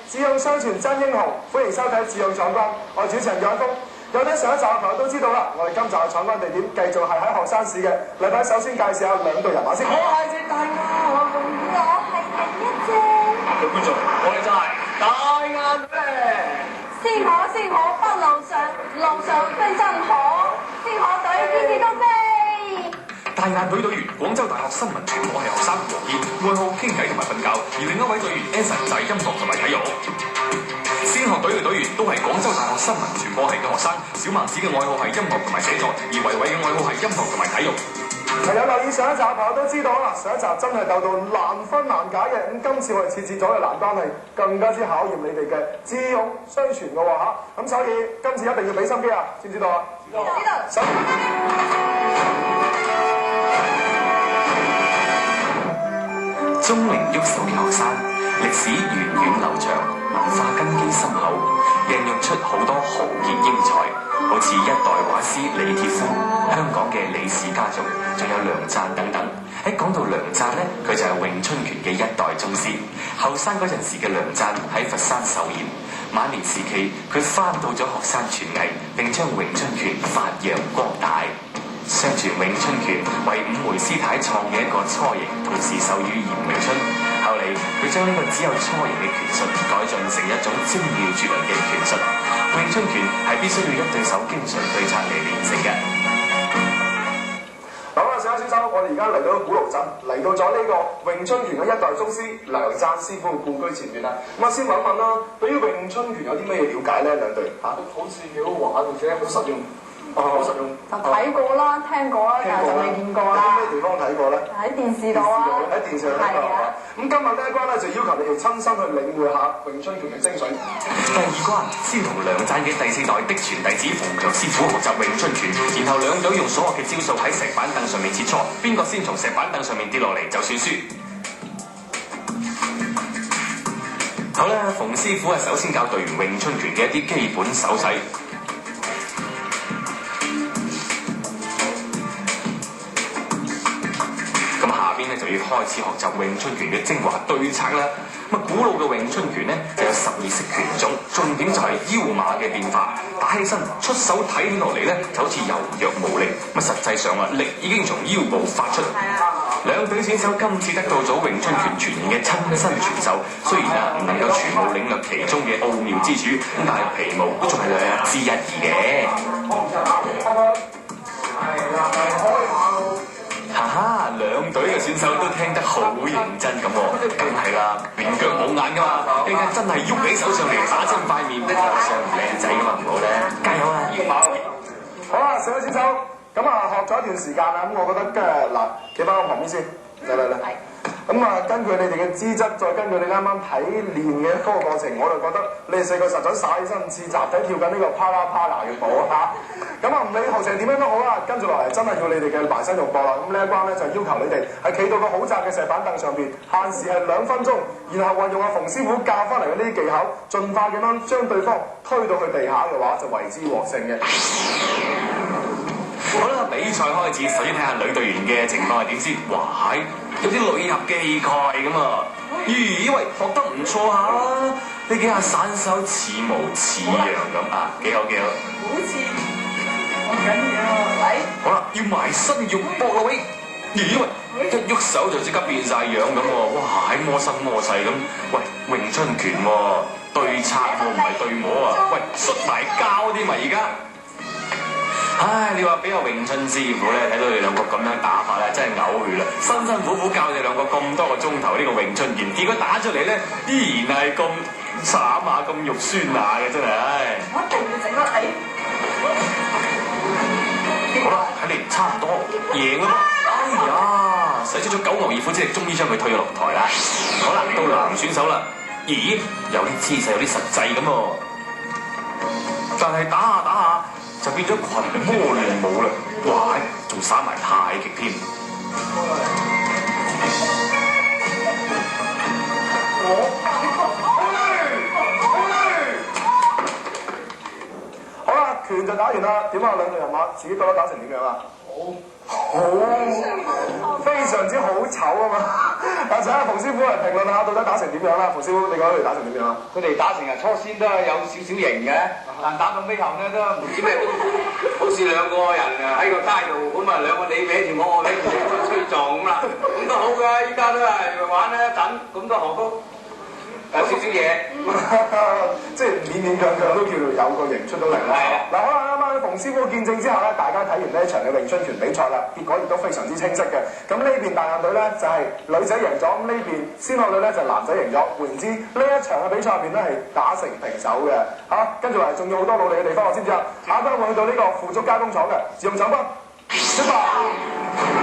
智勇相傳真英雄，歡迎收睇《智勇闖關》，我係主持人楊峰。有睇上一集嘅朋友都知道啦，我哋今集嘅闖關地點繼續係喺學生市嘅。例牌首先介紹下兩隊人馬先。我係隻大鴨，我係另一隻。各位觀眾，我哋就係大雁隊。先可北路上，路上飛真可，先可隊天天都飛。大雁隊隊員廣州大學新聞傳播系學生黃燕，愛好傾偈同埋瞓覺，而另一位隊員 Eason 就係音樂同埋體育。先學隊嘅隊員都係廣州大學新聞傳播系嘅學生，小孟子嘅愛好係音樂同埋寫作，而維維嘅愛好係音樂同埋體育。有留意上一集嘅朋友都知道啦，上一集真係鬥到難分難解嘅，咁今次我哋設置咗嘅難關係更加之考驗你哋嘅智勇雙全嘅喎嚇，咁所以今次一定要俾心機啊，知唔知道啊？知道。鍾靈毓秀嘅學生，歷史源遠流長，文化根基深厚，孕育出好多豪傑英才，好似一代畫師李鐵夫、香港嘅李氏家族，仲有梁贊等等。喺講到梁贊呢，佢就係詠春拳嘅一代宗師。後生嗰陣時嘅梁贊喺佛山受嚴，晚年時期佢翻到咗學生傳藝，並將詠春拳發揚光大。相傳詠春拳為五梅師太創嘅一個雛形，同時授予嚴詠春。後嚟佢將呢個只有雛形嘅拳術改進成一種精妙絕倫嘅拳術。詠春拳係必須要一對手經常對策嚟練成嘅。好啦，小先生，我哋而家嚟到古龍鎮，嚟到咗呢個詠春拳嘅一代宗師梁贊師傅故居前面啦。咁啊，先問一問啦，對於詠春拳有啲咩嘢了解咧？兩隊嚇，好似幾好玩，而且好實用。好實用。就睇過啦，聽過啦，但係就未見過啦。喺咩地方睇過咧？喺電視度啊。喺電視度睇過。咁今日呢一關咧就要求你哋親身去領會下詠春拳嘅精髓。第二關先同梁贊嘅第4代的傳弟子馮強師傅學習詠春拳，然後兩隊用所學嘅招數喺石板凳上面切磋，邊個先從石板凳上面跌落嚟就算輸。好啦，馮師傅首先教隊員詠春拳嘅一啲基本手勢。就要開始學習詠春拳嘅精華對策啦。咁古老嘅詠春拳呢，就有12式拳種，重點就係腰馬嘅變化。打起身出手睇起落嚟呢，就好似柔弱無力，咁實際上啊，力已經從腰部發出。兩隊選手今次得到咗詠春拳全面嘅親身傳授，雖然啊唔能夠全部領略其中嘅奧妙之處，咁但係皮毛都仲係略知一二嘅。哈哈，兩隊嘅選手都聽得好認真咁喎，梗係啦，連腳冇眼噶嘛，一陣真係喐起手上嚟打親塊面，上唔靚仔噶嘛，唔好咧，加油啊！好啦，四位選手，咁啊學咗一段時間啦，咁我覺得嗱，企翻我旁邊先，嚟。咁啊，根據你哋嘅資質，再根據你啱啱睇練嘅嗰個過程，我就覺得你哋4個實在晒起身似集體跳緊呢個啪啦啪啦嘅舞嚇。咁啊，唔理學成點樣都好啦，跟住落嚟真係要你哋嘅埋身肉搏啦。咁呢一關咧就要求你哋係企到個好窄嘅石板凳上邊，限時係2分鐘，然後運用阿馮師傅教翻嚟嘅呢啲技巧，盡快咁樣將對方推到去地下嘅話，就為之獲勝嘅。好啦，比賽開始，首先睇下女隊員嘅情況係點先。哇，有啲女俠嘅氣概咁啊！咦，喂，學得唔錯下啦，呢幾下散手似模似樣咁啊，幾好。好似我緊要嚟。好啦，要埋身肉搏啦喂！咦喂，一喐手就即刻變晒樣咁喎！哇，喺摸身摸勢咁。喂，詠春拳喎，對策喎，唔係對摸啊！喂，摔埋跤添嘛而家。唉，你話俾阿詠春師傅咧睇到你兩個咁樣打法咧，真係嘔血啦！辛辛苦苦教你兩個咁多個鐘頭呢個詠春拳，結果打出嚟咧，依然係咁慘下、咁肉酸下嘅，真係唉！我一定要整得起。好啦，睇嚟差唔多贏啦！哎呀，使出咗9牛二虎之力，終於將佢推咗落台啦！好啦，到男選手啦，咦，有啲姿勢，有啲實際咁喎，但係打下就變咗群魔亂舞啦！哇，仲耍埋太極添。好啦，拳就打完啦，點啊兩隊人馬自己覺得打成點樣啊？好，非常常之好醜啊嘛！啊，請阿馮師傅嚟評論下，到底打成點樣啦？馮師傅，你覺得佢哋打成點樣啊？佢哋打成日初先都係有少少型嘅，但打到尾後咧都唔知咩，好似兩個人啊喺個街度咁啊，兩個你搲住我搲住你，咁吹撞咁啦，咁都好㗎，依家都係玩咧一陣，咁都學到有少少嘢，即係勉勉強強都叫做有個型出到嚟啦。嗱，好啦，啱啱喺馮師傅見證之後咧，大家睇完呢一場嘅詠春拳比賽啦，結果亦都非常之清晰嘅。咁呢邊大雁隊咧就係女仔贏咗，咁呢邊仙鶴隊咧就係男仔贏咗。換言之，呢一場嘅比賽入邊咧係打成平手嘅。嚇，跟住嚟仲有好多努力嘅地方，我知唔知啊？下一班會去到呢個腐竹加工廠嘅自動手工出發。